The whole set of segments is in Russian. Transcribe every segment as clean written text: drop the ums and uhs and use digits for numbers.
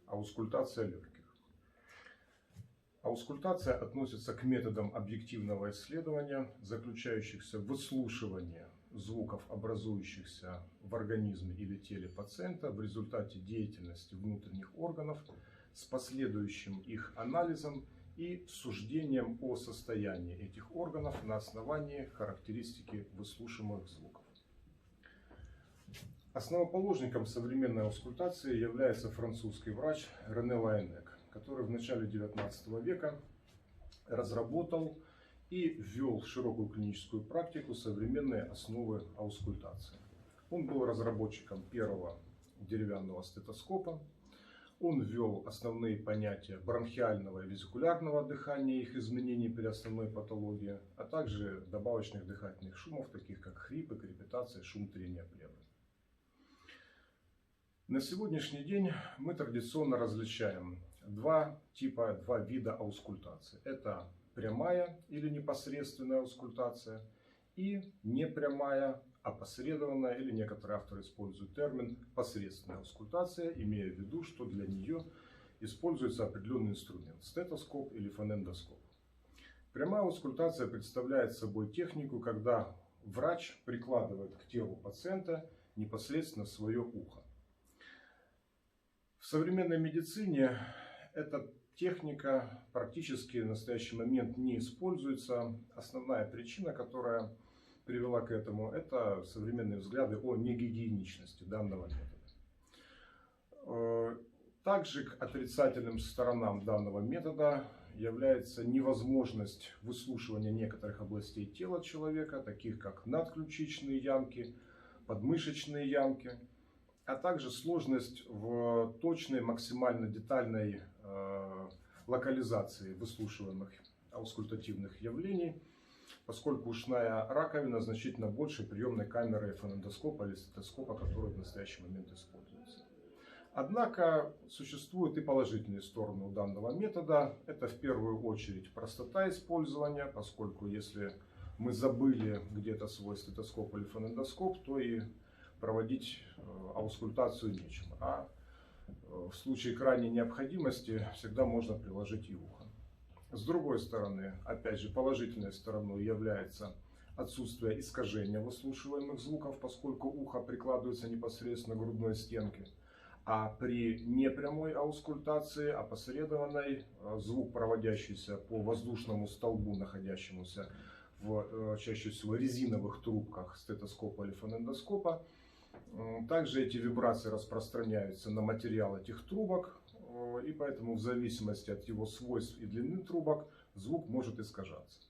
Аускультация легких. Аускультация относится к методам объективного исследования, заключающихся в выслушивании звуков, образующихся в организме или теле пациента в результате деятельности внутренних органов с последующим их анализом и суждением о состоянии этих органов на основании характеристики выслушиваемых звуков. Основоположником современной аускультации является французский врач Рене Лайенек, который в начале XIX века разработал и ввел в широкую клиническую практику современные основы аускультации. Он был разработчиком первого деревянного стетоскопа. Он ввел основные понятия бронхиального и везикулярного дыхания, их изменений при основной патологии, а также добавочных дыхательных шумов, таких как хрипы, крепитация, шум трения плевры. На сегодняшний день мы традиционно различаем два вида аускультации. Это прямая или непосредственная аускультация и непрямая, опосредованная, или некоторые авторы используют термин посредственная аускультация, имея в виду, что для нее используется определенный инструмент – стетоскоп или фонендоскоп. Прямая аускультация представляет собой технику, когда врач прикладывает к телу пациента непосредственно свое ухо. В современной медицине эта техника практически в настоящий момент не используется. Основная причина, которая привела к этому, это современные взгляды о негигиеничности данного метода. Также к отрицательным сторонам данного метода является невозможность выслушивания некоторых областей тела человека, таких как надключичные ямки, подмышечные ямки, а также сложность в точной, максимально детальной локализации выслушиваемых аускультативных явлений, поскольку ушная раковина значительно больше приемной камеры фонендоскопа или стетоскопа, который в настоящий момент используется. Однако существуют и положительные стороны у данного метода. Это в первую очередь простота использования, поскольку если мы забыли где-то свой стетоскоп или фонендоскоп, то и проводить аускультацию нечем. А в случае крайней необходимости всегда можно приложить и ухо. С другой стороны, опять же, положительной стороной является отсутствие искажения выслушиваемых звуков, поскольку ухо прикладывается непосредственно к грудной стенке. А при непрямой аускультации, опосредованной, звук, проводящийся по воздушному столбу, находящемуся в чаще всего резиновых трубках стетоскопа или фонендоскопа, также эти вибрации распространяются на материал этих трубок, и поэтому в зависимости от его свойств и длины трубок звук может искажаться.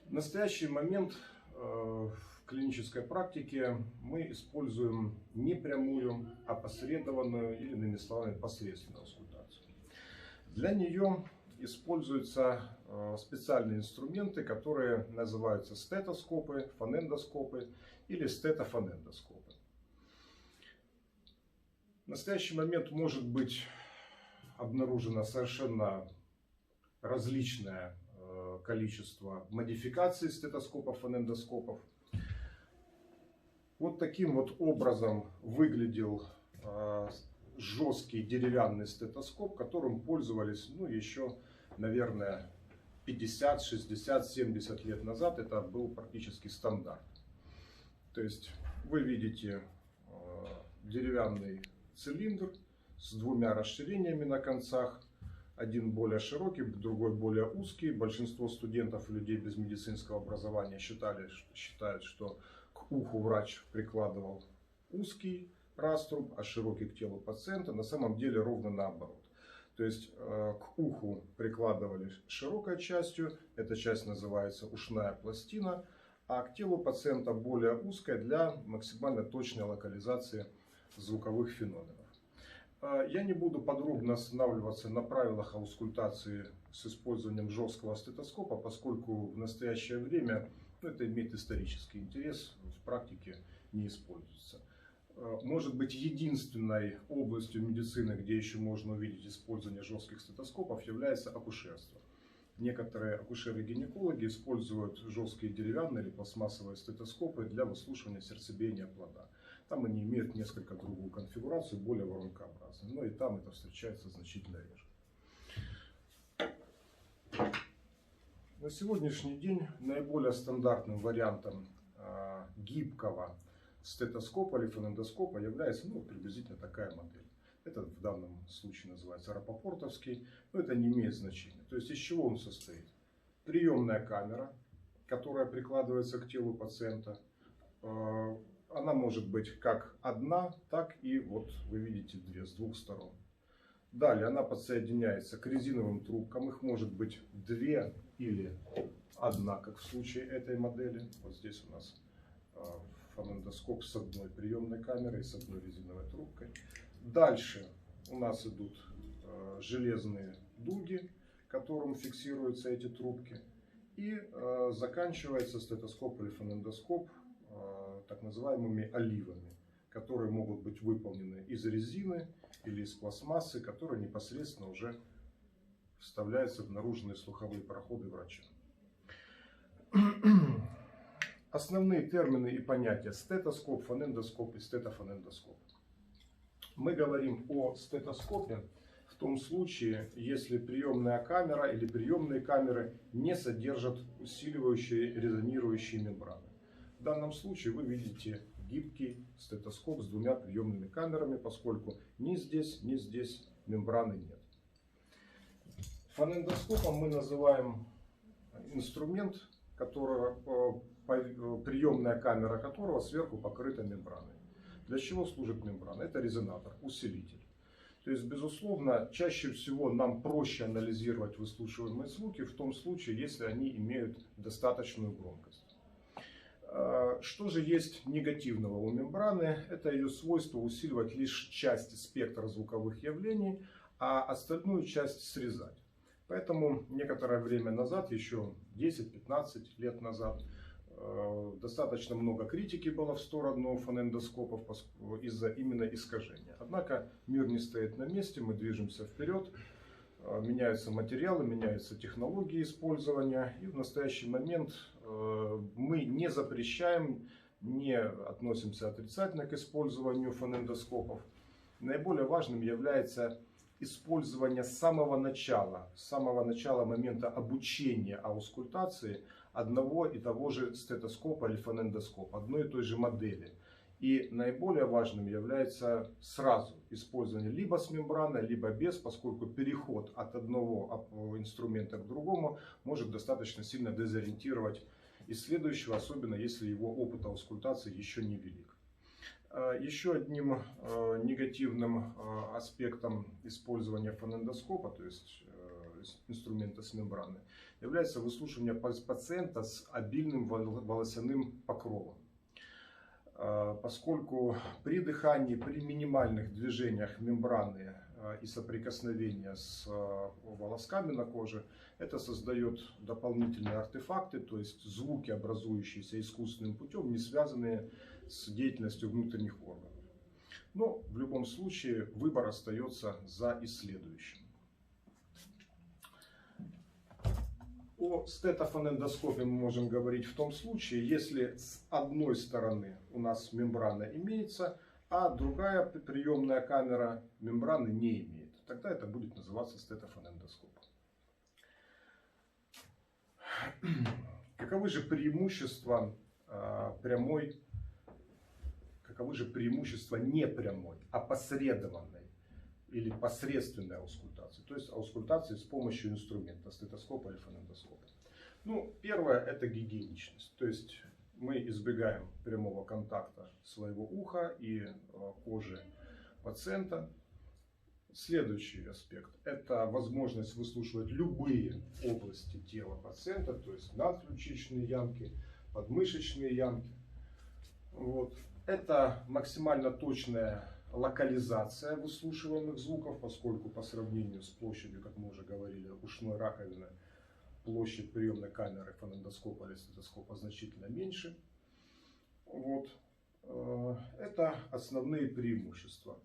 В настоящий момент в клинической практике мы используем непрямую, опосредованную или, иными словами, посредственную аускультацию. Для нее используются специальные инструменты, которые называются стетоскопы, фонендоскопы или стетофонендоскопы. В настоящий момент может быть обнаружено совершенно различное количество модификаций стетоскопов, фонендоскопов. Вот таким вот образом выглядел жесткий деревянный стетоскоп, которым пользовались еще, наверное, 50, 60, 70 лет назад. Это был практически стандарт. То есть вы видите деревянный цилиндр с двумя расширениями на концах. Один более широкий, другой более узкий. Большинство студентов и людей без медицинского образования считают, что к уху врач прикладывал узкий раструб, а широкий к телу пациента. На самом деле ровно наоборот. То есть к уху прикладывали широкой частью, эта часть называется ушная пластина, а к телу пациента более узкая для максимально точной локализации звуковых феноменов. Я не буду подробно останавливаться на правилах аускультации с использованием жесткого стетоскопа, поскольку в настоящее время это имеет исторический интерес, в практике не используется. Может быть, единственной областью медицины, где еще можно увидеть использование жестких стетоскопов, является акушерство. Некоторые акушеры-гинекологи используют жесткие деревянные или пластмассовые стетоскопы для выслушивания сердцебиения плода. Там они имеют несколько другую конфигурацию, более воронкообразную. Но и там это встречается значительно реже. На сегодняшний день наиболее стандартным вариантом гибкого стетоскопа или фонендоскопа является приблизительно такая модель. Это в данном случае называется рапопортовский, но это не имеет значения. То есть из чего он состоит? Приемная камера, которая прикладывается к телу пациента. Она может быть как одна, так и вот вы видите две, с двух сторон. Далее она подсоединяется к резиновым трубкам. Их может быть две или одна, как в случае этой модели. Вот здесь у нас фонендоскоп с одной приемной камерой и с одной резиновой трубкой. Дальше у нас идут железные дуги, к которым фиксируются эти трубки. И заканчивается стетоскоп или фонендоскоп так называемыми оливами, которые могут быть выполнены из резины или из пластмассы, которые непосредственно уже вставляются в наружные слуховые проходы врача. Основные термины и понятия: стетоскоп, фонендоскоп и стетофонендоскоп. Мы говорим о стетоскопе в том случае, если приемная камера или приемные камеры не содержат усиливающие резонирующие мембраны. В данном случае вы видите гибкий стетоскоп с двумя приемными камерами, поскольку ни здесь мембраны нет. Фонендоскопом мы называем инструмент, приемная камера которого сверху покрыта мембраной. Для чего служит мембрана? Это резонатор, усилитель. То есть, безусловно, чаще всего нам проще анализировать выслушиваемые звуки в том случае, если они имеют достаточную громкость. Что же есть негативного у мембраны? Это ее свойство усиливать лишь часть спектра звуковых явлений, а остальную часть срезать. Поэтому некоторое время назад, еще 10-15 лет назад, достаточно много критики было в сторону фонендоскопов из-за именно искажения. Однако мир не стоит на месте, мы движемся вперед, меняются материалы, меняются технологии использования. И в настоящий момент мы не запрещаем, не относимся отрицательно к использованию фонендоскопов. Наиболее важным является использование с самого начала момента обучения аускультации одного и того же стетоскопа или фонендоскопа, одной и той же модели. И наиболее важным является сразу использование либо с мембраной, либо без, поскольку переход от одного инструмента к другому может достаточно сильно дезориентировать исследующего, особенно если его опыт аускультации еще не велик. Еще одним негативным аспектом использования фонендоскопа, то есть инструмента с мембраной, является выслушивание пациента с обильным волосяным покровом. Поскольку при дыхании, при минимальных движениях мембраны и соприкосновения с волосками на коже, это создает дополнительные артефакты, то есть звуки, образующиеся искусственным путем, не связанные с деятельностью внутренних органов. Но в любом случае выбор остается за исследующим. О стетофонендоскопе мы можем говорить в том случае, если с одной стороны у нас мембрана имеется, а другая приемная камера мембраны не имеет. Тогда это будет называться стетофонендоскоп. Каковы же преимущества непрямой, опосредованной или посредственной аускультации, то есть аускультации с помощью инструмента, стетоскопа или фонендоскопа? Первое – это гигиеничность, то есть мы избегаем прямого контакта своего уха и кожи пациента. Следующий аспект – это возможность выслушивать любые области тела пациента, то есть надключичные ямки, подмышечные ямки. Это максимально точная локализация выслушиваемых звуков, поскольку по сравнению с площадью, как мы уже говорили, ушной раковины, площадь приемной камеры фонендоскопа или стетоскопа значительно меньше. Это основные преимущества.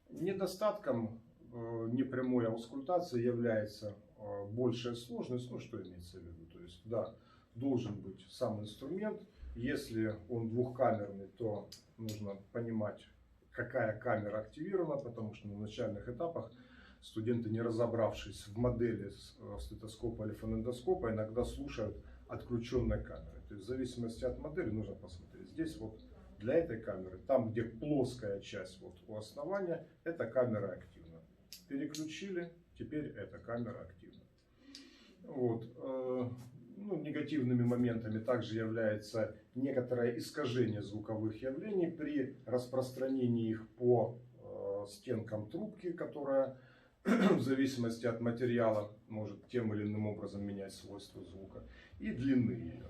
Недостатком непрямой аускультации является большая сложность. Что имеется в виду? То есть, да, должен быть сам инструмент, Если он двухкамерный, то нужно понимать, какая камера активирована, потому что на начальных этапах студенты, не разобравшись в модели стетоскопа или фонендоскопа, иногда слушают отключенной камерой. То есть в зависимости от модели нужно посмотреть. Здесь вот для этой камеры, там где плоская часть вот у основания, эта камера активна. Переключили, теперь эта камера активна. Вот. Ну, негативными моментами также является некоторое искажение звуковых явлений при распространении их по стенкам трубки, которая в зависимости от материала может тем или иным образом менять свойства звука, и длины ее.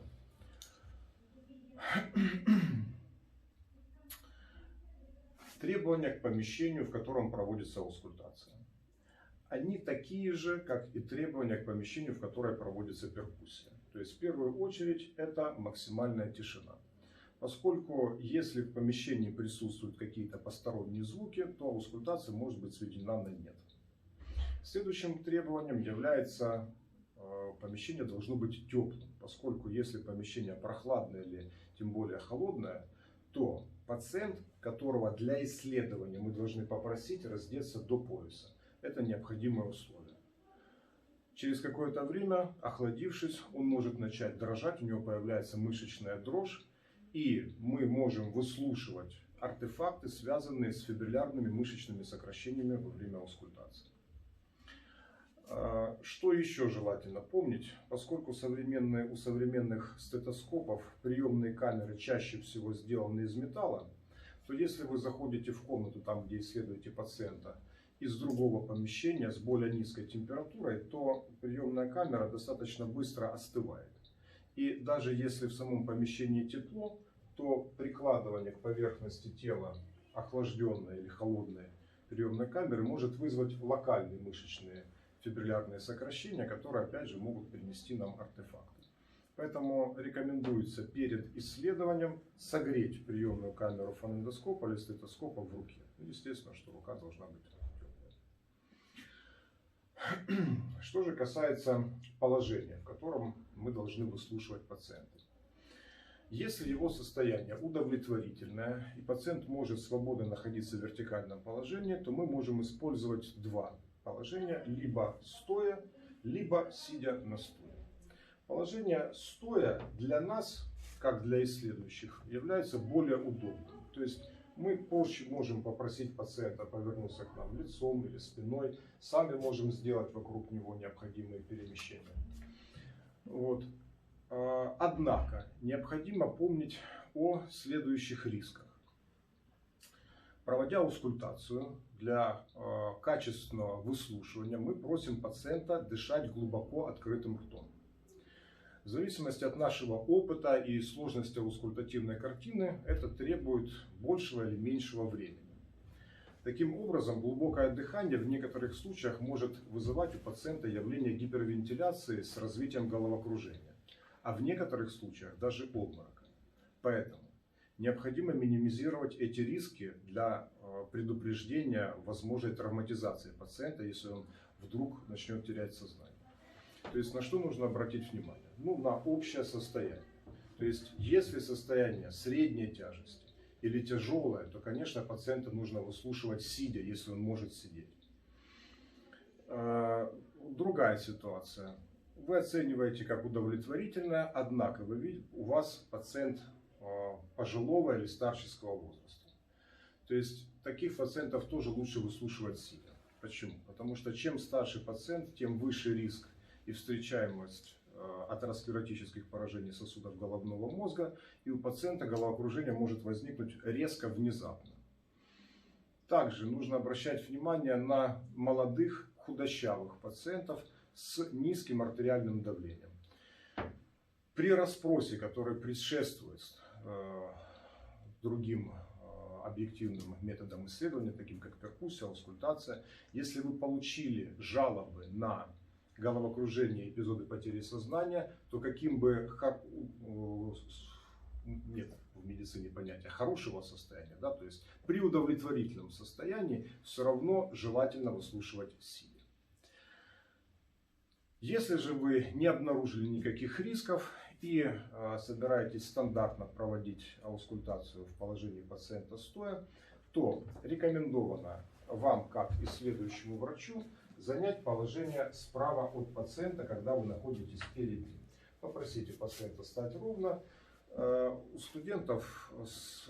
Требования к помещению, в котором проводится аускультация. Они такие же, как и требования к помещению, в которое проводится перкуссия. То есть в первую очередь это максимальная тишина. Поскольку если в помещении присутствуют какие-то посторонние звуки, то аускультация может быть сведена на нет. Следующим требованием является помещение должно быть теплым, поскольку если помещение прохладное или тем более холодное, то пациент, которого для исследования мы должны попросить раздеться до пояса. Это необходимое условие. Через какое-то время, охладившись, он может начать дрожать, у него появляется мышечная дрожь, и мы можем выслушивать артефакты, связанные с фибриллярными мышечными сокращениями во время аускультации. Что еще желательно помнить? Поскольку у современных стетоскопов приемные камеры чаще всего сделаны из металла, то если вы заходите в комнату, там где исследуете пациента, из другого помещения с более низкой температурой, то приемная камера достаточно быстро остывает. И даже если в самом помещении тепло, то прикладывание к поверхности тела охлажденной или холодной приемной камеры может вызвать локальные мышечные фибриллярные сокращения, которые опять же могут принести нам артефакты. Поэтому рекомендуется перед исследованием согреть приемную камеру фонендоскопа или стетоскопа в руке. Естественно, что рука должна быть теплая. Что же касается положения, в котором мы должны выслушивать пациента. Если его состояние удовлетворительное и пациент может свободно находиться в вертикальном положении, то мы можем использовать два положения: либо стоя, либо сидя на стуле. Положение стоя для нас, как для исследующих, является более удобным. То есть мы позже можем попросить пациента повернуться к нам лицом или спиной, сами можем сделать вокруг него необходимые перемещения. Вот. Однако необходимо помнить о следующих рисках. Проводя аускультацию, для качественного выслушивания мы просим пациента дышать глубоко открытым ртом. В зависимости от нашего опыта и сложности аускультативной картины, это требует большего или меньшего времени. Таким образом, глубокое дыхание в некоторых случаях может вызывать у пациента явление гипервентиляции с развитием головокружения, а в некоторых случаях даже обморока. Поэтому необходимо минимизировать эти риски для предупреждения возможной травматизации пациента, если он вдруг начнет терять сознание. То есть на что нужно обратить внимание? Ну, на общее состояние. То есть если состояние средней тяжести или тяжелое, то, конечно, пациента нужно выслушивать сидя, если он может сидеть. Другая ситуация. Вы оцениваете как удовлетворительное, однако вы видите, у вас пациент пожилого или старческого возраста. То есть таких пациентов тоже лучше выслушивать сидя. Почему? Потому что чем старше пациент, тем выше риск и встречаемость атеросклеротических поражений сосудов головного мозга, и у пациента головокружение может возникнуть резко, внезапно. Также нужно обращать внимание на молодых худощавых пациентов с низким артериальным давлением. При расспросе, который предшествует другим объективным методам исследования, таким как перкуссия, аускультация, если вы получили жалобы на головокружение, эпизоды потери сознания, то каким бы нет в медицине понятия хорошего состояния, да, то есть при удовлетворительном состоянии все равно желательно выслушивать сидя. Если же вы не обнаружили никаких рисков и собираетесь стандартно проводить аускультацию в положении пациента стоя, то рекомендовано вам, как исследующему врачу, занять положение справа от пациента, когда вы находитесь перед ним. Попросите пациента стать ровно. У студентов с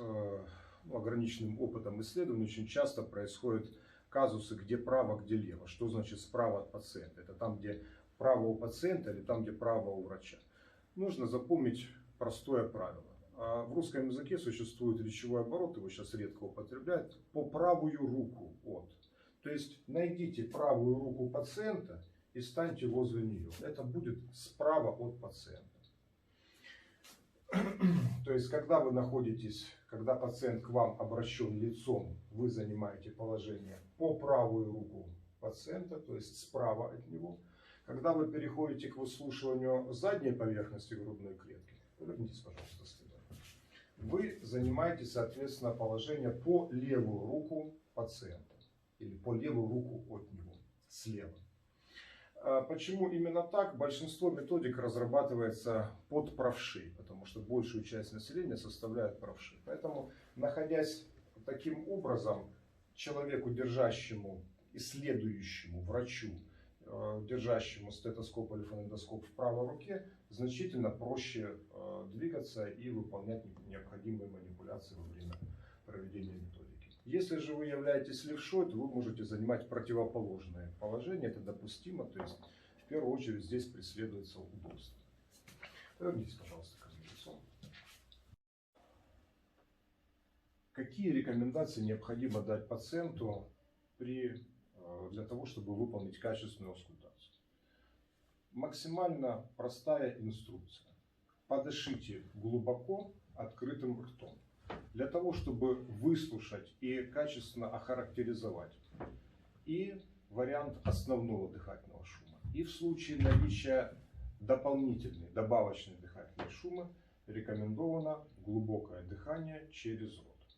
ограниченным опытом исследований очень часто происходят казусы, где право, где лево. Что значит справа от пациента? Это там, где право у пациента или там, где право у врача. Нужно запомнить простое правило. В русском языке существует речевой оборот, его сейчас редко употребляют, по правую руку от. То есть найдите правую руку пациента и станьте возле нее. Это будет справа от пациента. То есть, когда вы находитесь, когда пациент к вам обращен лицом, вы занимаете положение по правую руку пациента, то есть справа от него. Когда вы переходите к выслушиванию задней поверхности грудной клетки, повернитесь, пожалуйста, сюда, вы занимаете, соответственно, положение по левую руку пациента или по левую руку от него, слева. Почему именно так? Большинство методик разрабатывается под правшей, потому что большую часть населения составляют правши. Поэтому, находясь таким образом, человеку, держащему, исследующему, врачу, держащему стетоскоп или фонендоскоп в правой руке, значительно проще двигаться и выполнять необходимые манипуляции во время проведения методики. Если же вы являетесь левшой, то вы можете занимать противоположное положение, это допустимо, то есть в первую очередь здесь преследуется удобство. Повернитесь, пожалуйста, ко мне лицом. Какие рекомендации необходимо дать пациенту для того, чтобы выполнить качественную аускультацию? Максимально простая инструкция. Подышите глубоко открытым ртом. Для того, чтобы выслушать и качественно охарактеризовать и вариант основного дыхательного шума, и в случае наличия добавочной дыхательной шумы, рекомендовано глубокое дыхание через рот.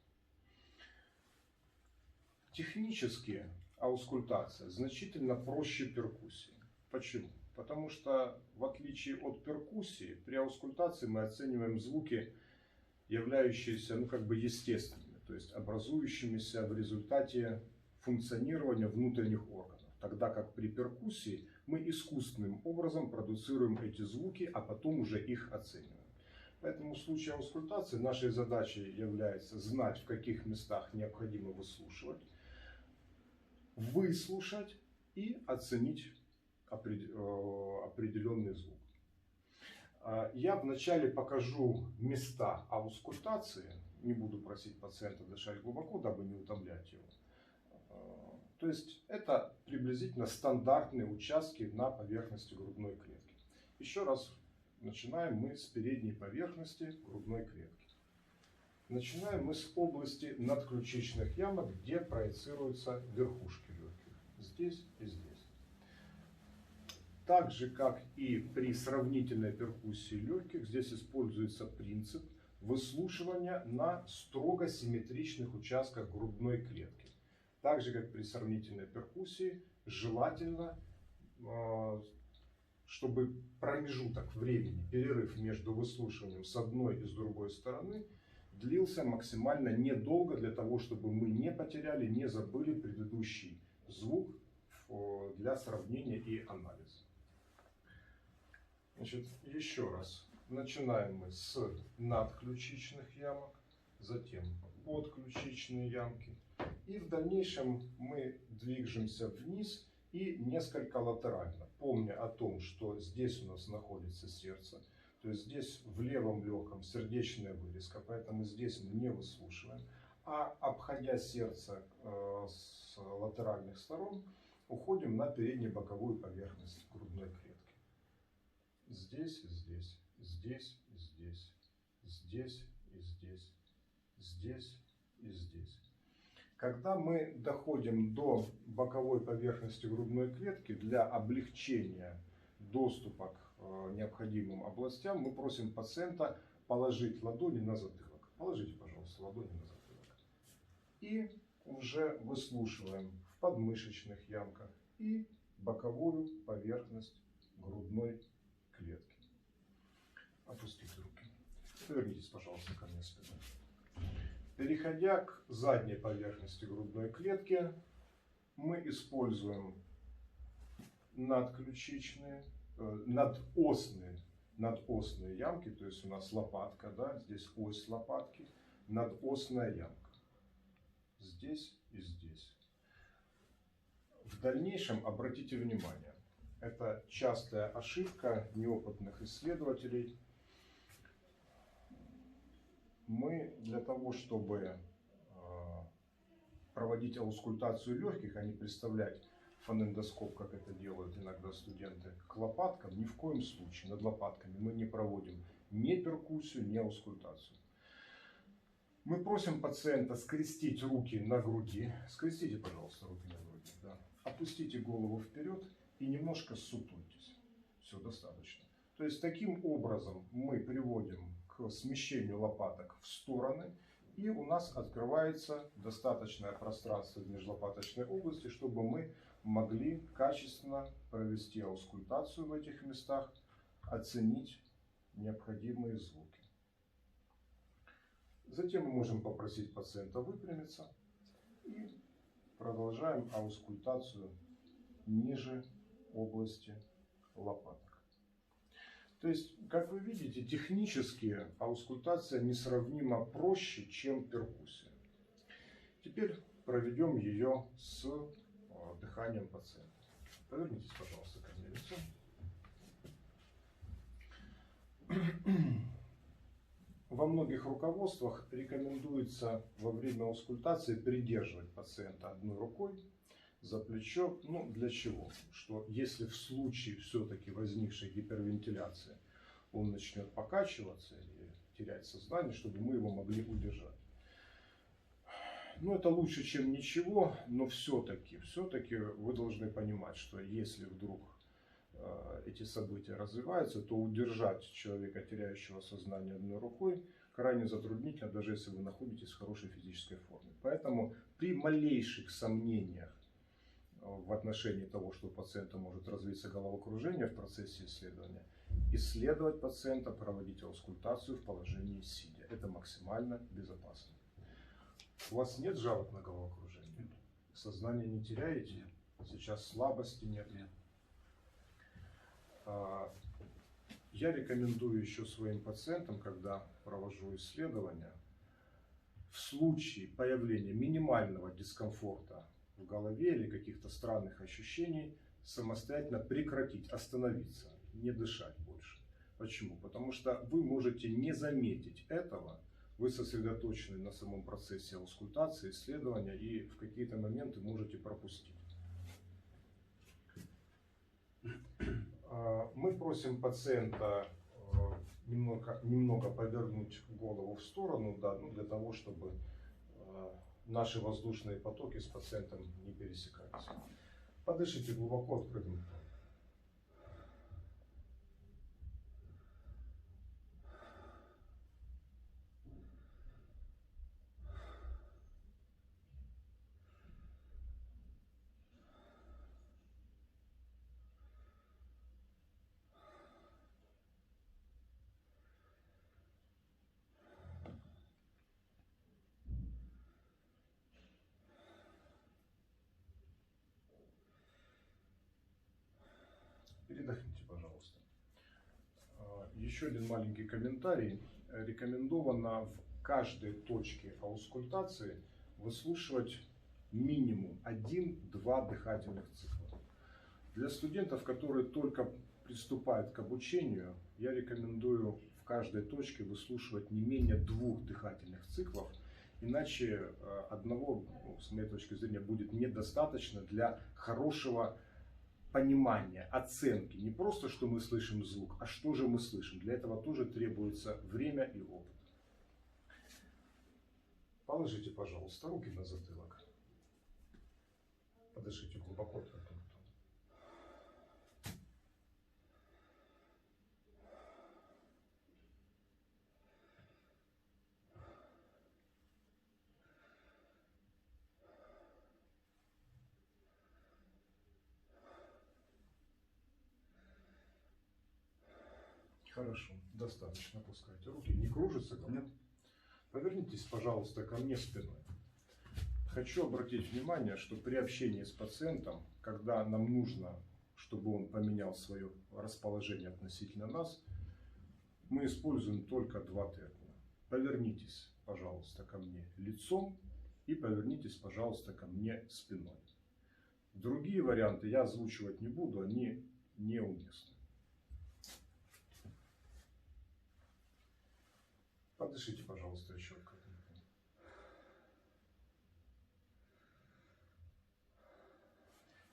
Технически аускультация значительно проще перкуссии. Почему? Потому что, в отличие от перкуссии, при аускультации мы оцениваем звуки, являющиеся естественными, то есть образующимися в результате функционирования внутренних органов. Тогда как при перкуссии мы искусственным образом продуцируем эти звуки, а потом уже их оцениваем. Поэтому в случае аускультации нашей задачей является знать, в каких местах необходимо выслушать и оценить определенный звук. Я вначале покажу места аускультации, не буду просить пациента дышать глубоко, дабы не утомлять его. То есть это приблизительно стандартные участки на поверхности грудной клетки. Еще раз, начинаем мы с передней поверхности грудной клетки. Начинаем мы с области надключичных ямок, где проецируются верхушки легких. Здесь и здесь. Так же, как и при сравнительной перкуссии легких, здесь используется принцип выслушивания на строго симметричных участках грудной клетки. Так же, как при сравнительной перкуссии, желательно, чтобы промежуток времени, перерыв между выслушиванием с одной и с другой стороны длился максимально недолго, для того, чтобы мы не потеряли, не забыли предыдущий звук для сравнения и анализа. Значит, еще раз. Начинаем мы с надключичных ямок, затем подключичные ямки. И в дальнейшем мы движемся вниз и несколько латерально, помня о том, что здесь у нас находится сердце. То есть здесь в левом легком сердечная вырезка, поэтому здесь мы не выслушиваем. А обходя сердце с латеральных сторон, уходим на передне-боковую поверхность грудной клетки. Здесь и здесь, здесь и здесь, здесь и здесь, здесь и здесь. Когда мы доходим до боковой поверхности грудной клетки, для облегчения доступа к необходимым областям, мы просим пациента положить ладони на затылок. Положите, пожалуйста, ладони на затылок. И уже выслушиваем в подмышечных ямках и боковую поверхность грудной клетки. Опустите руки. Повернитесь, пожалуйста, ко мне спиной. Переходя к задней поверхности грудной клетки, мы используем надключичные, надосные ямки, то есть у нас лопатка, да, здесь ось лопатки, надосная ямка. Здесь и здесь. В дальнейшем обратите внимание, это частая ошибка неопытных исследователей. Мы для того, чтобы проводить аускультацию легких, а не представлять фонендоскоп, как это делают иногда студенты, к лопаткам, ни в коем случае над лопатками мы не проводим ни перкуссию, ни аускультацию. Мы просим пациента скрестить руки на груди. Скрестите, пожалуйста, руки на груди. Да. Опустите голову вперед и немножко ссутультесь. Все, достаточно. То есть таким образом мы приводим к смещению лопаток в стороны, и у нас открывается достаточное пространство в межлопаточной области, чтобы мы могли качественно провести аускультацию в этих местах, оценить необходимые звуки. Затем мы можем попросить пациента выпрямиться и продолжаем аускультацию ниже области лопаток. То есть, как вы видите, технически аускультация несравнимо проще, чем перкуссия. Теперь проведем ее с дыханием пациента. Повернитесь, пожалуйста, ко мне лицом. Во многих руководствах рекомендуется во время аускультации придерживать пациента одной рукой за плечо. Ну, для чего? Что если в случае все-таки возникшей гипервентиляции он начнет покачиваться или терять сознание, чтобы мы его могли удержать. Ну, это лучше, чем ничего, но все-таки вы должны понимать, что если вдруг эти события развиваются, то удержать человека, теряющего сознание одной рукой, крайне затруднительно, даже если вы находитесь в хорошей физической форме. Поэтому при малейших сомнениях в отношении того, что у пациента может развиться головокружение в процессе исследования, исследовать пациента, проводить аускультацию в положении сидя. Это максимально безопасно. У вас нет жалоб на головокружение? Сознание не теряете? Сейчас слабости нет? Я рекомендую еще своим пациентам, когда провожу исследования, в случае появления минимального дискомфорта в голове или каких-то странных ощущений, самостоятельно прекратить, остановиться, не дышать больше. Почему? Потому что вы можете не заметить этого, вы сосредоточены на самом процессе аускультации, исследования, и в какие-то моменты можете пропустить. Мы просим пациента немного повернуть голову в сторону, да, ну, для того, чтобы наши воздушные потоки с пациентом не пересекались. Подышите глубоко открытым ртом. Передохните, пожалуйста. Еще один маленький комментарий. Рекомендовано в каждой точке аускультации выслушивать минимум 1-2 дыхательных цикла. Для студентов, которые только приступают к обучению, я рекомендую в каждой точке выслушивать не менее 2 дыхательных циклов, иначе одного, с моей точки зрения, будет недостаточно для хорошего понимания, оценки. Не просто, что мы слышим звук, а что же мы слышим. Для этого тоже требуется время и опыт. Положите, пожалуйста, руки на затылок. Подышите глубоко открытым ртом. Хорошо, достаточно. Опускайте руки. Не кружится голова? Нет. Повернитесь, пожалуйста, ко мне спиной. Хочу обратить внимание, что при общении с пациентом, когда нам нужно, чтобы он поменял свое расположение относительно нас, мы используем только два термина. Повернитесь, пожалуйста, ко мне лицом и повернитесь, пожалуйста, ко мне спиной. Другие варианты я озвучивать не буду, они неуместны. Подышите, пожалуйста, еще к этому.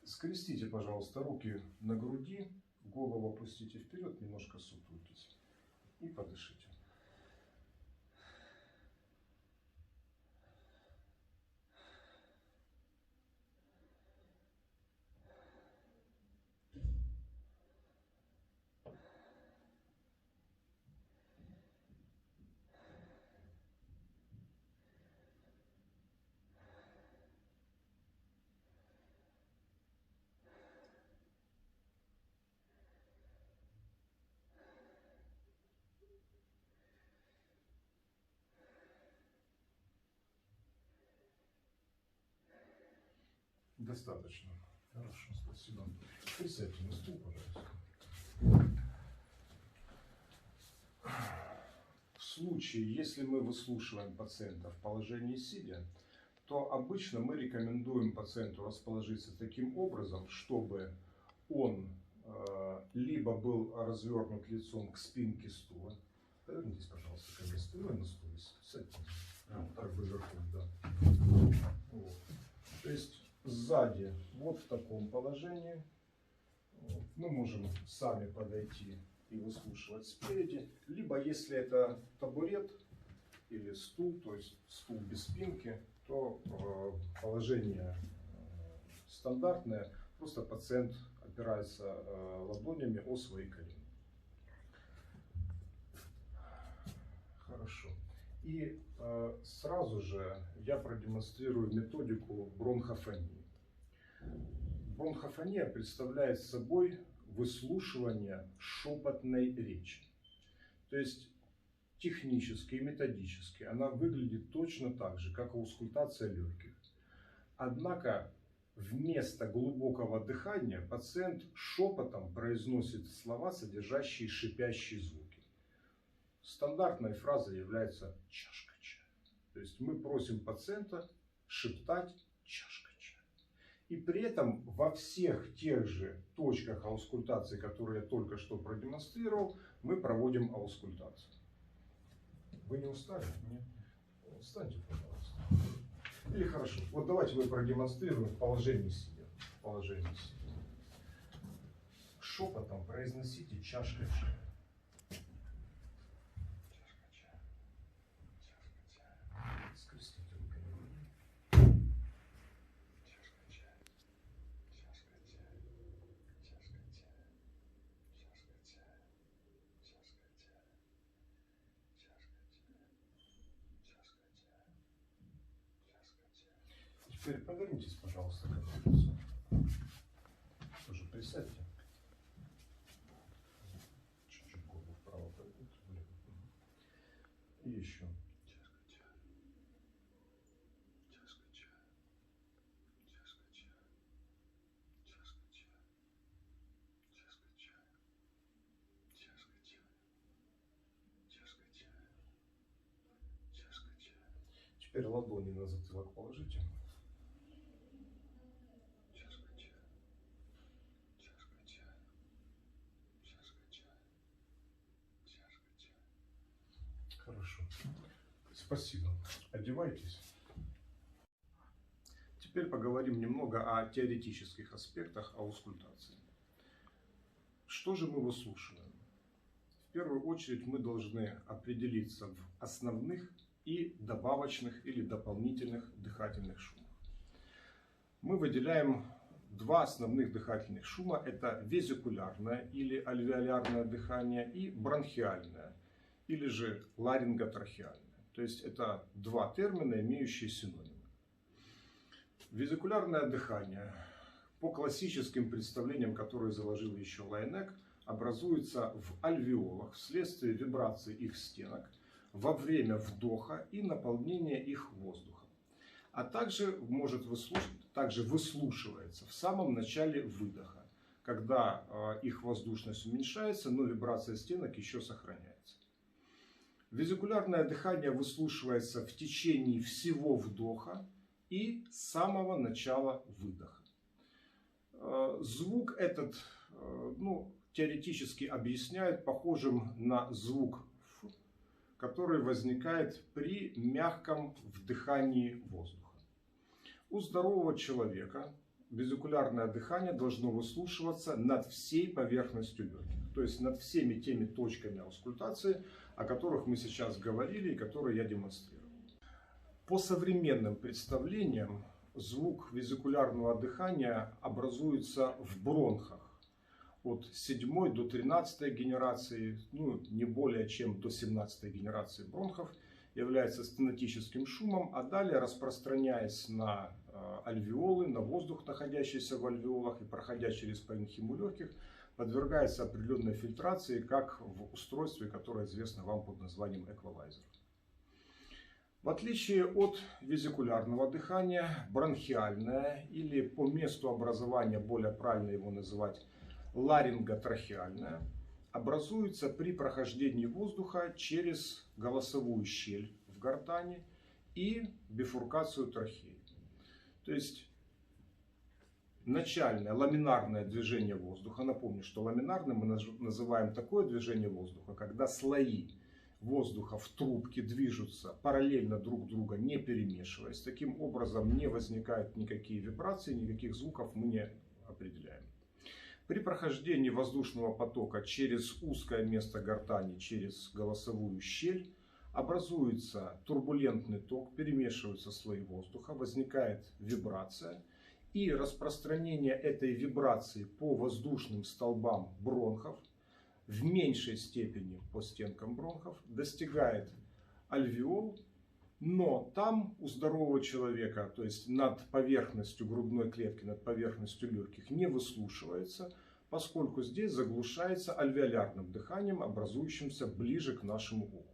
Скрестите, пожалуйста, руки на груди, голову опустите вперед, немножко сутулитесь и подышите. Достаточно. Хорошо, спасибо. Присядьте на стул, пожалуйста. В случае, если мы выслушиваем пациента в положении сидя, то обычно мы рекомендуем пациенту расположиться таким образом, чтобы он либо был развернут лицом к спинке стула. Повернитесь, пожалуйста, ко мне спиной на стуле. Сядьте. Так бы верхом, да. Вот. То есть сзади вот в таком положении. Мы можем сами подойти и выслушивать спереди. Либо если это табурет или стул, то есть стул без спинки, то положение стандартное. Просто пациент опирается ладонями о свои колени. Хорошо. И сразу же я продемонстрирую методику бронхофонии. Бронхофония представляет собой выслушивание шепотной речи. То есть технически и методически она выглядит точно так же, как аускультация легких. Однако вместо глубокого дыхания пациент шепотом произносит слова, содержащие шипящие звуки. Стандартной фразой является чашка чая. То есть мы просим пациента шептать чашка чая. И при этом во всех тех же точках аускультации, которые я только что продемонстрировал, мы проводим аускультацию. Вы не устали? Нет. Встаньте, пожалуйста. Или хорошо. Вот давайте мы продемонстрируем в положении сидя. В положении сидя. Шепотом произносите чашка чая. Теперь повернитесь, пожалуйста, к этому лицу. Тоже присядьте. Чуть-чуть голову вправо прогните, влево. И еще. Теперь ладони на затылок положите. Хорошо. Спасибо. Одевайтесь. Теперь поговорим немного о теоретических аспектах аускультации. Что же мы выслушиваем? В первую очередь мы должны определиться в основных и добавочных или дополнительных дыхательных шумах. Мы выделяем два основных дыхательных шума. Это везикулярное или альвеолярное дыхание и бронхиальное или же ларинготрахеальное. То есть это два термина, имеющие синонимы. Везикулярное дыхание, по классическим представлениям, которые заложил еще Лайнек, образуется в альвеолах вследствие вибрации их стенок во время вдоха и наполнения их воздухом. А также выслушивается в самом начале выдоха, когда их воздушность уменьшается, но вибрация стенок еще сохраняется. Везикулярное дыхание выслушивается в течение всего вдоха и самого начала выдоха. Звук этот, теоретически объясняют похожим на звук «ф», который возникает при мягком вдыхании воздуха. У здорового человека везикулярное дыхание должно выслушиваться над всей поверхностью легких, то есть над всеми теми точками аускультации, о которых мы сейчас говорили и которые я демонстрировал. По современным представлениям, звук везикулярного дыхания образуется в бронхах от 7 до 13 генерации, не более чем до 17 генерации бронхов, является стенотическим шумом, а далее, распространяясь на альвеолы, на воздух, находящийся в альвеолах и проходя через паренхиму легких, подвергается определенной фильтрации, как в устройстве, которое известно вам под названием эквалайзер. В отличие от везикулярного дыхания, бронхиальное, или по месту образования более правильно его называть ларинготрахеальное, образуется при прохождении воздуха через голосовую щель в гортани и бифуркацию трахеи. То есть начальное ламинарное движение воздуха. Напомню, что ламинарным мы называем такое движение воздуха, когда слои воздуха в трубке движутся параллельно друг друга, не перемешиваясь. Таким образом не возникают никакие вибрации, никаких звуков мы не определяем. При прохождении воздушного потока через узкое место гортани, через голосовую щель, образуется турбулентный ток, перемешиваются слои воздуха, возникает вибрация. И распространение этой вибрации по воздушным столбам бронхов, в меньшей степени по стенкам бронхов, достигает альвеол, но там у здорового человека, то есть над поверхностью грудной клетки, над поверхностью легких, не выслушивается, поскольку здесь заглушается альвеолярным дыханием, образующимся ближе к нашему уху.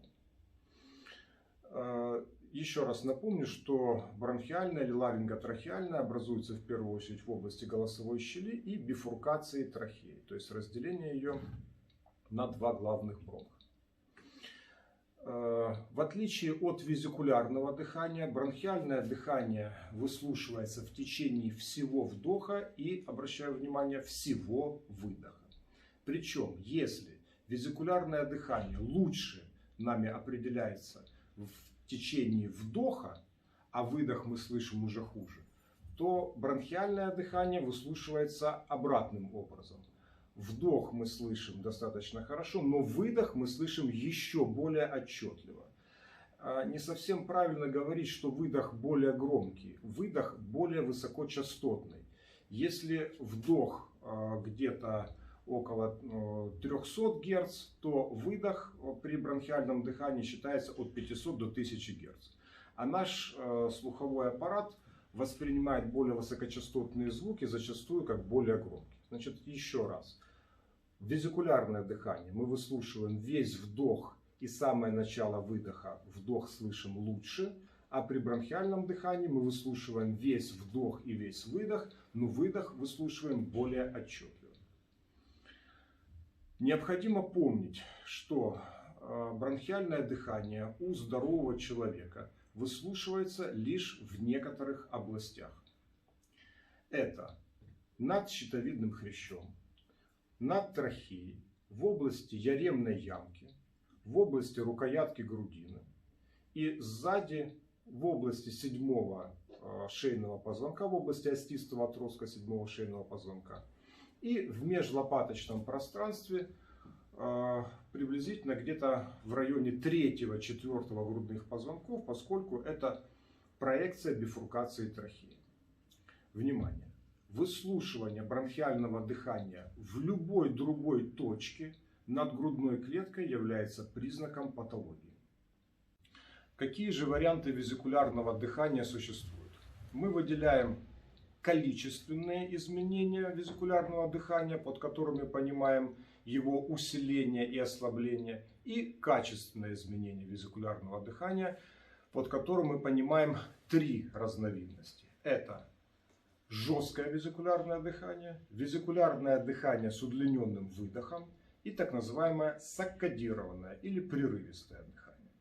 Еще раз напомню, что бронхиальное или ларинготрахеальное образуется в первую очередь в области голосовой щели и бифуркации трахеи, то есть разделение ее на два главных бронха. В отличие от везикулярного дыхания, бронхиальное дыхание выслушивается в течение всего вдоха и, обращаю внимание, всего выдоха. Причем, если везикулярное дыхание лучше нами определяется в течение вдоха, а выдох мы слышим уже хуже, то бронхиальное дыхание выслушивается обратным образом. Вдох мы слышим достаточно хорошо, но выдох мы слышим еще более отчетливо. Не совсем правильно говорить, что выдох более громкий, выдох более высокочастотный. Если вдох где-то около 300 Гц, то выдох при бронхиальном дыхании считается от 500 до 1000 Гц. А наш слуховой аппарат воспринимает более высокочастотные звуки зачастую как более громкие. Значит, еще раз. Везикулярное дыхание мы выслушиваем весь вдох и самое начало выдоха. Вдох слышим лучше. А при бронхиальном дыхании мы выслушиваем весь вдох и весь выдох, но выдох выслушиваем более отчетливо. Необходимо помнить, что бронхиальное дыхание у здорового человека выслушивается лишь в некоторых областях. Это над щитовидным хрящом, над трахеей, в области яремной ямки, в области рукоятки грудины и сзади в области седьмого шейного позвонка, в области остистого отростка седьмого шейного позвонка. И в межлопаточном пространстве приблизительно где-то в районе 3-4 грудных позвонков, поскольку это проекция бифуркации трахеи. Внимание! Выслушивание бронхиального дыхания в любой другой точке над грудной клеткой является признаком патологии. Какие же варианты везикулярного дыхания существуют? Мы выделяем количественные изменения везикулярного дыхания, под которыми понимаем его усиления и ослабления, и качественное изменение визикулярного дыхания, под которым мы понимаем три разновидности. Это жесткое визикулярное дыхание с удлиненным выдохом и так называемое саккадированное или прерывистое дыхание.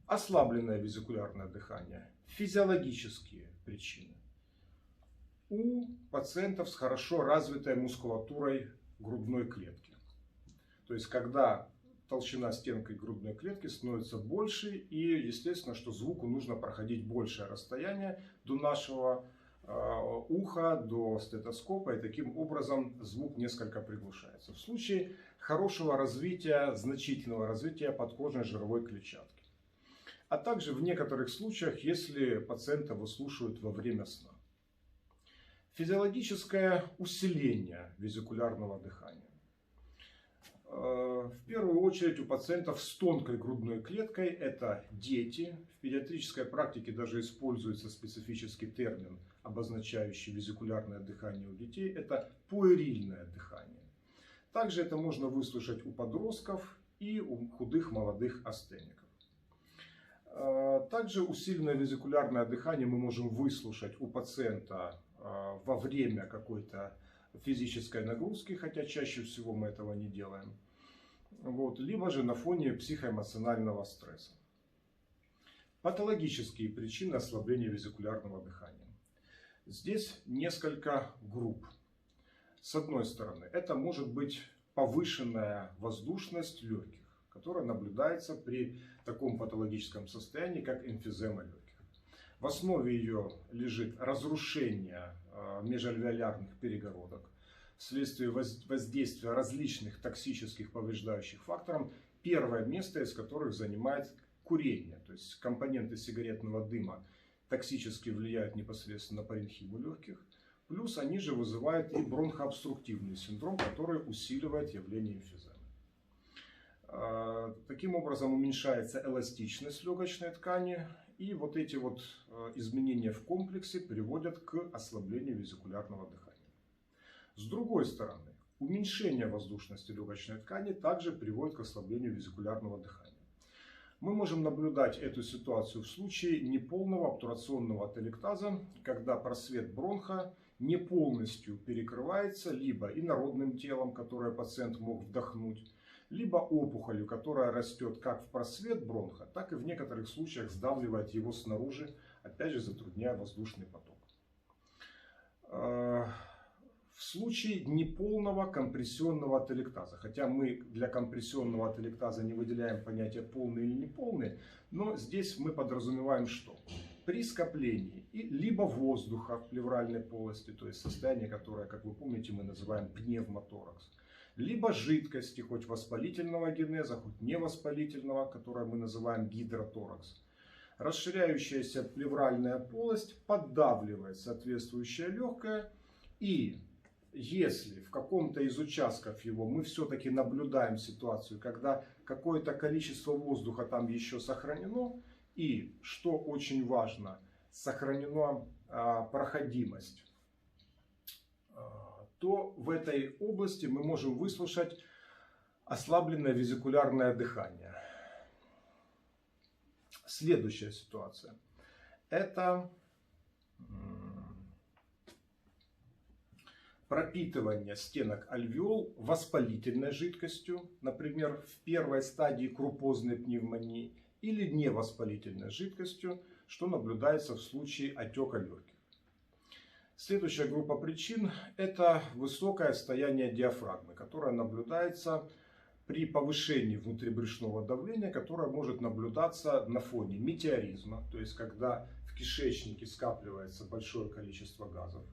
Ослабленное визикулярное дыхание. Физиологические причины. У пациентов с хорошо развитой мускулатурой грудной клетки. То есть, когда толщина стенки грудной клетки становится больше, и естественно, что звуку нужно проходить большее расстояние до нашего уха, до стетоскопа, и таким образом звук несколько приглушается. В случае хорошего развития, значительного развития подкожной жировой клетчатки. А также в некоторых случаях, если пациента выслушивают во время сна. Физиологическое усиление визикулярного дыхания. В первую очередь у пациентов с тонкой грудной клеткой это дети. В педиатрической практике даже используется специфический термин, обозначающий визикулярное дыхание у детей. Это пуэрильное дыхание. Также это можно выслушать у подростков и у худых молодых астеников. Также усиленное визикулярное дыхание мы можем выслушать у пациента во время какой-то физической нагрузки, хотя чаще всего мы этого не делаем. Либо же на фоне психоэмоционального стресса. Патологические причины ослабления визикулярного дыхания. Здесь несколько групп. С одной стороны, это может быть повышенная воздушность легких, которая наблюдается при таком патологическом состоянии, как эмфизема легких. В основе ее лежит разрушение межальвеолярных перегородок вследствие воздействия различных токсических повреждающих факторов, первое место из которых занимает курение. То есть компоненты сигаретного дыма токсически влияют непосредственно на паренхиму легких. Плюс они же вызывают и бронхообструктивный синдром, который усиливает явление эмфиземы. Таким образом уменьшается эластичность легочной ткани. И вот эти изменения в комплексе приводят к ослаблению визикулярного дыхания. С другой стороны, уменьшение воздушности легочной ткани также приводит к ослаблению визикулярного дыхания. Мы можем наблюдать эту ситуацию в случае неполного обтурационного ателектаза, когда просвет бронха не полностью перекрывается либо инородным телом, которое пациент мог вдохнуть, либо опухолью, которая растет как в просвет бронха, так и в некоторых случаях сдавливает его снаружи, опять же затрудняя воздушный поток. В случае неполного компрессионного ателектаза, хотя мы для компрессионного ателектаза не выделяем понятие полный или неполный, но здесь мы подразумеваем что? При скоплении либо воздуха в плевральной полости, то есть состояние, которое, как вы помните, мы называем пневмоторакс, либо жидкости, хоть воспалительного генеза, хоть невоспалительного, которое мы называем гидроторакс. Расширяющаяся плевральная полость поддавливает соответствующее легкое, и если в каком-то из участков его мы все-таки наблюдаем ситуацию, когда какое-то количество воздуха там еще сохранено, и, что очень важно, сохранена проходимость, то в этой области мы можем выслушать ослабленное визикулярное дыхание. Следующая ситуация. Это пропитывание стенок альвеол воспалительной жидкостью, например, в первой стадии крупозной пневмонии, или невоспалительной жидкостью, что наблюдается в случае отека легких. Следующая группа причин – это высокое состояние диафрагмы, которое наблюдается при повышении внутрибрюшного давления, которое может наблюдаться на фоне метеоризма, то есть когда в кишечнике скапливается большое количество газов,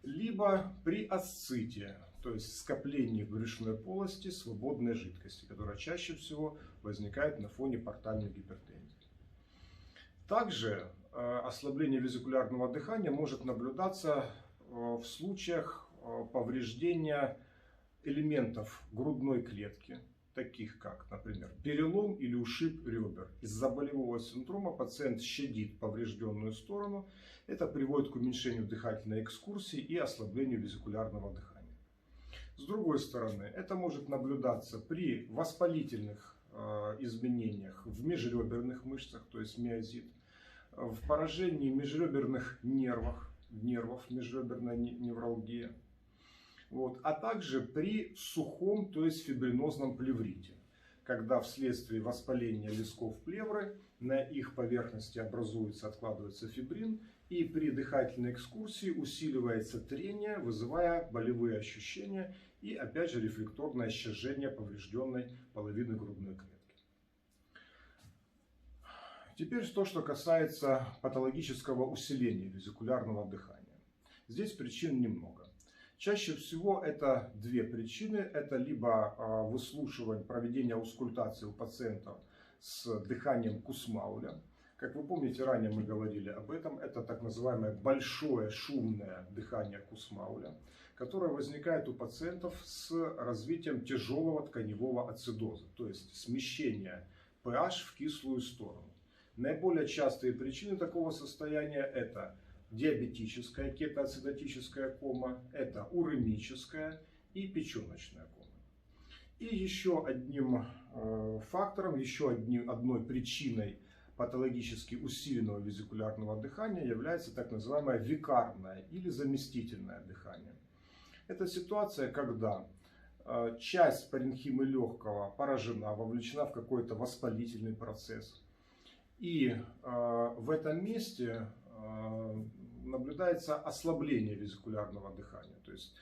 либо при асците, то есть скоплении в брюшной полости свободной жидкости, которая чаще всего возникает на фоне портальной гипертензии. Также ослабление визикулярного дыхания может наблюдаться в случаях повреждения элементов грудной клетки, таких как, например, перелом или ушиб ребер. Из-за болевого синдрома пациент щадит поврежденную сторону. Это приводит к уменьшению дыхательной экскурсии и ослаблению визикулярного дыхания. С другой стороны, это может наблюдаться при воспалительных изменениях в межреберных мышцах, то есть миозит, в поражении межреберных нервов, межреберная невралгия, вот, а также при сухом, то есть фибринозном плеврите, когда вследствие воспаления лисков плевры на их поверхности образуется, откладывается фибрин, и при дыхательной экскурсии усиливается трение, вызывая болевые ощущения и опять же рефлекторное щажение поврежденной половины грудной клетки. Теперь то, что касается патологического усиления везикулярного дыхания. Здесь причин немного. Чаще всего это две причины. Это либо выслушивание, проведение аускультации у пациентов с дыханием Кусмауля. Как вы помните, ранее мы говорили об этом. Это так называемое большое шумное дыхание Кусмауля, которое возникает у пациентов с развитием тяжелого тканевого ацидоза, то есть смещение pH в кислую сторону. Наиболее частые причины такого состояния это диабетическая кетоацидотическая кома, это уремическая и печеночная кома. И еще одним фактором, одной причиной патологически усиленного везикулярного дыхания является так называемое викарное или заместительное дыхание. Это ситуация, когда часть паренхимы легкого поражена, вовлечена в какой-то воспалительный процесс. И в этом месте наблюдается ослабление везикулярного дыхания, то есть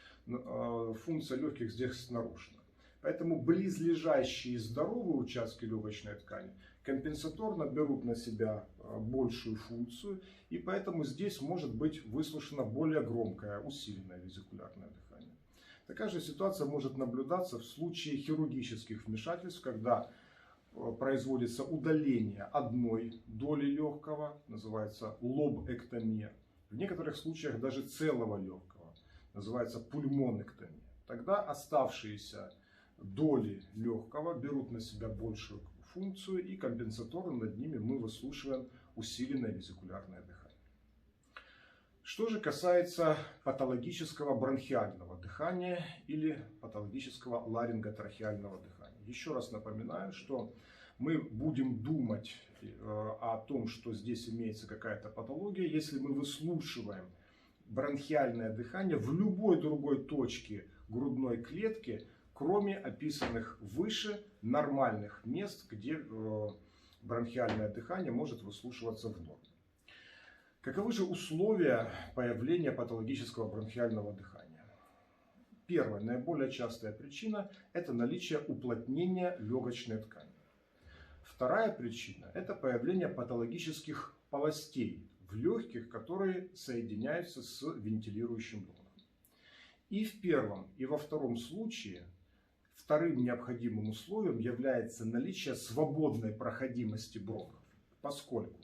функция легких здесь нарушена. Поэтому близлежащие здоровые участки легочной ткани компенсаторно берут на себя большую функцию, и поэтому здесь может быть выслушано более громкое, усиленное везикулярное дыхание. Такая же ситуация может наблюдаться в случае хирургических вмешательств, когда производится удаление одной доли легкого, называется лобэктомия. В некоторых случаях даже целого легкого, называется пульмонэктомия. Тогда оставшиеся доли легкого берут на себя большую функцию, и компенсаторно над ними мы выслушиваем усиленное везикулярное дыхание. Что же касается патологического бронхиального дыхания или патологического ларинготрахеального дыхания. Еще раз напоминаю, что мы будем думать о том, что здесь имеется какая-то патология, если мы выслушиваем бронхиальное дыхание в любой другой точке грудной клетки, кроме описанных выше нормальных мест, где бронхиальное дыхание может выслушиваться в норме. Каковы же условия появления патологического бронхиального дыхания? Первая, наиболее частая причина – это наличие уплотнения легочной ткани. Вторая причина – это появление патологических полостей в легких, которые соединяются с вентилирующим бронхом. И в первом, и во втором случае вторым необходимым условием является наличие свободной проходимости бронхов, поскольку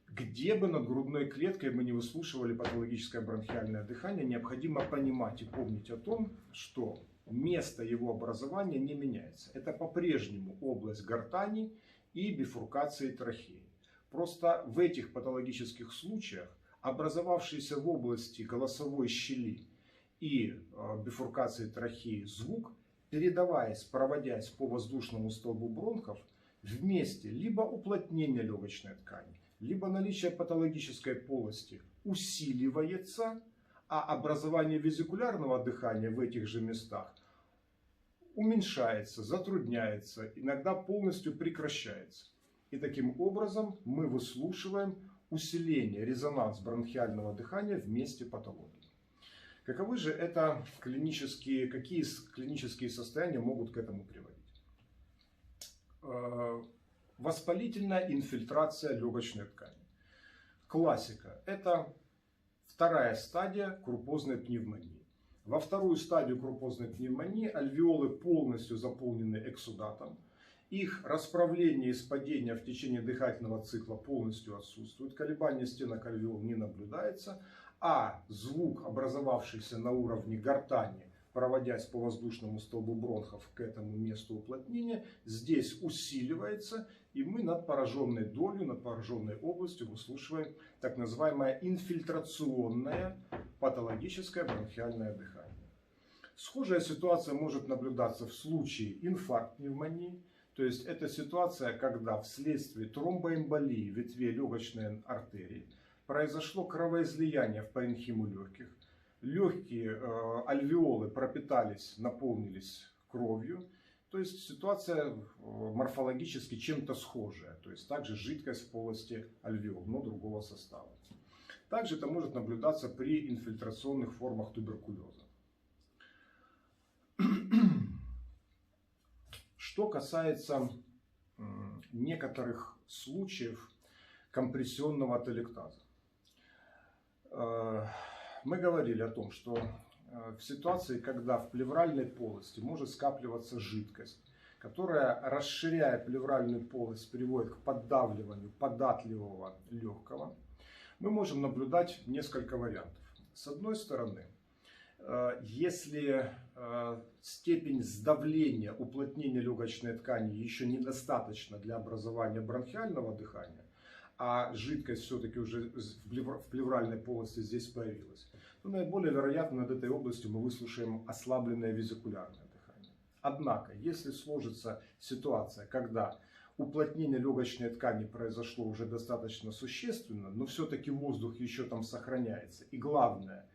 где бы над грудной клеткой мы не выслушивали патологическое бронхиальное дыхание, необходимо понимать и помнить о том, что место его образования не меняется. Это по-прежнему область гортани и бифуркации трахеи. Просто в этих патологических случаях образовавшийся в области голосовой щели и бифуркации трахеи звук, передаваясь, проводясь по воздушному столбу бронхов, вместе либо уплотнения легочной ткани, либо наличие патологической полости усиливается, а образование везикулярного дыхания в этих же местах уменьшается, затрудняется, иногда полностью прекращается. И таким образом мы выслушиваем усиление, резонанс бронхиального дыхания в месте патологии. Каковы же это какие клинические состояния могут к этому приводить? Воспалительная инфильтрация легочной ткани. Классика. Это вторая стадия крупозной пневмонии. Во вторую стадию крупозной пневмонии альвеолы полностью заполнены эксудатом. Их расправление и спадение в течение дыхательного цикла полностью отсутствует. Колебания стенок альвеол не наблюдается. А звук, образовавшийся на уровне гортани, проводясь по воздушному столбу бронхов к этому месту уплотнения, здесь усиливается, и мы над пораженной долей, над пораженной областью выслушиваем так называемое инфильтрационное патологическое бронхиальное дыхание. Схожая ситуация может наблюдаться в случае инфаркт пневмонии. То есть это ситуация, когда вследствие тромбоэмболии ветвей легочной артерии произошло кровоизлияние в паренхиму легких. Легкие альвеолы пропитались, наполнились кровью. То есть ситуация морфологически чем-то схожая. То есть также жидкость в полости альвеол, но другого состава. Также это может наблюдаться при инфильтрационных формах туберкулеза. Что касается некоторых случаев компрессионного ателектаза. Мы говорили о том, что в ситуации, когда в плевральной полости может скапливаться жидкость, которая, расширяя плевральную полость, приводит к поддавливанию податливого легкого, мы можем наблюдать несколько вариантов. С одной стороны, если степень сдавления, уплотнения легочной ткани еще недостаточно для образования бронхиального дыхания, а жидкость все-таки уже в плевральной полости здесь появилась, то наиболее вероятно над этой областью мы выслушаем ослабленное везикулярное дыхание. Однако, если сложится ситуация, когда уплотнение легочной ткани произошло уже достаточно существенно, но все-таки воздух еще там сохраняется, и главное,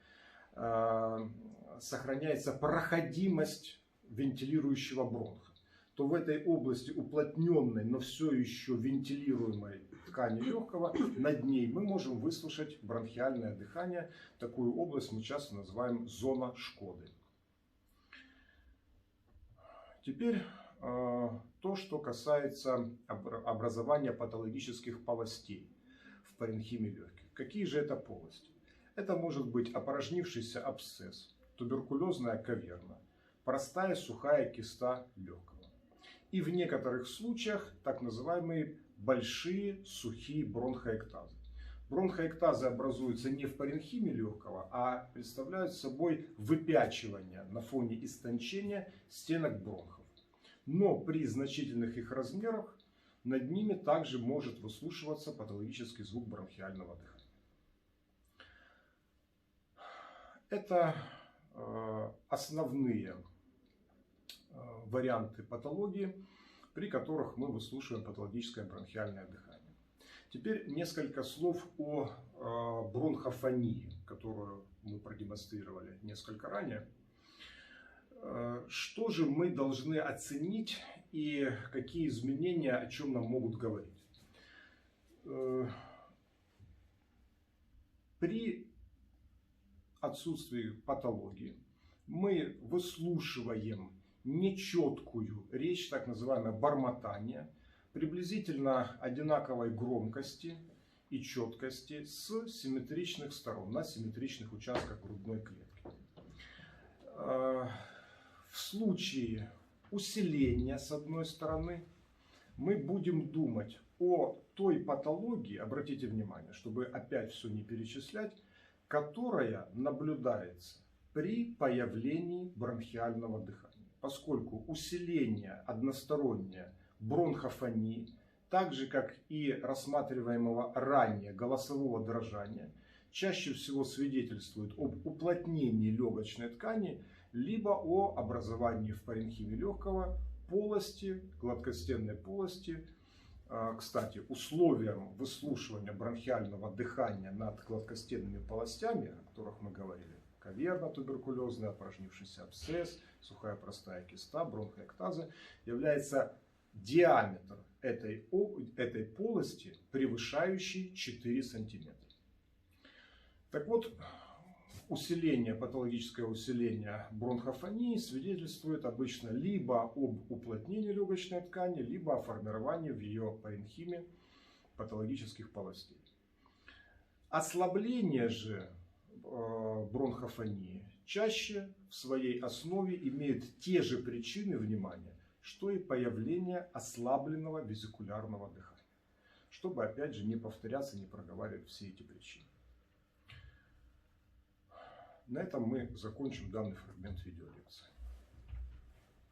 сохраняется проходимость вентилирующего бронха, то в этой области уплотненной, но все еще вентилируемой ткани легкого, над ней мы можем выслушать бронхиальное дыхание. Такую область мы часто называем зона Шкоды. Теперь то, что касается образования патологических полостей в паренхиме легких. Какие же это полости? Это может быть опорожнившийся абсцесс, туберкулезная каверна, простая сухая киста легкого. И в некоторых случаях так называемые большие сухие бронхоэктазы. Бронхоэктазы образуются не в паренхиме легкого, а представляют собой выпячивание на фоне истончения стенок бронхов. Но при значительных их размерах над ними также может выслушиваться патологический звук бронхиального дыхания. Это основные варианты патологии, при которых мы выслушиваем патологическое бронхиальное дыхание. Теперь несколько слов о бронхофонии, которую мы продемонстрировали несколько ранее. Что же мы должны оценить и какие изменения о чем нам могут говорить? При отсутствии патологии мы выслушиваем нечеткую речь, так называемое бормотание, приблизительно одинаковой громкости и четкости с симметричных сторон, на симметричных участках грудной клетки. В случае усиления с одной стороны мы будем думать о той патологии, обратите внимание, чтобы опять все не перечислять, которая наблюдается при появлении бронхиального дыхания. Поскольку усиление одностороннее бронхофонии, так же как и рассматриваемого ранее голосового дрожания, чаще всего свидетельствует об уплотнении легочной ткани, либо о образовании в паренхиме легкого полости, гладкостенной полости. Кстати, условием выслушивания бронхиального дыхания над гладкостенными полостями, о которых мы говорили, каверна туберкулезная, опорожнившийся абсцесс, сухая простая киста, бронхоэктазы, является диаметр этой полости, превышающий 4 сантиметра. Так вот, патологическое усиление бронхофонии свидетельствует обычно либо об уплотнении легочной ткани, либо о формировании в ее паренхиме патологических полостей. Ослабление же бронхофонии чаще в своей основе имеет те же причины, внимания, что и появление ослабленного везикулярного дыхания. Чтобы опять же не повторяться, не проговаривать все эти причины. На этом мы закончим данный фрагмент видеолекции.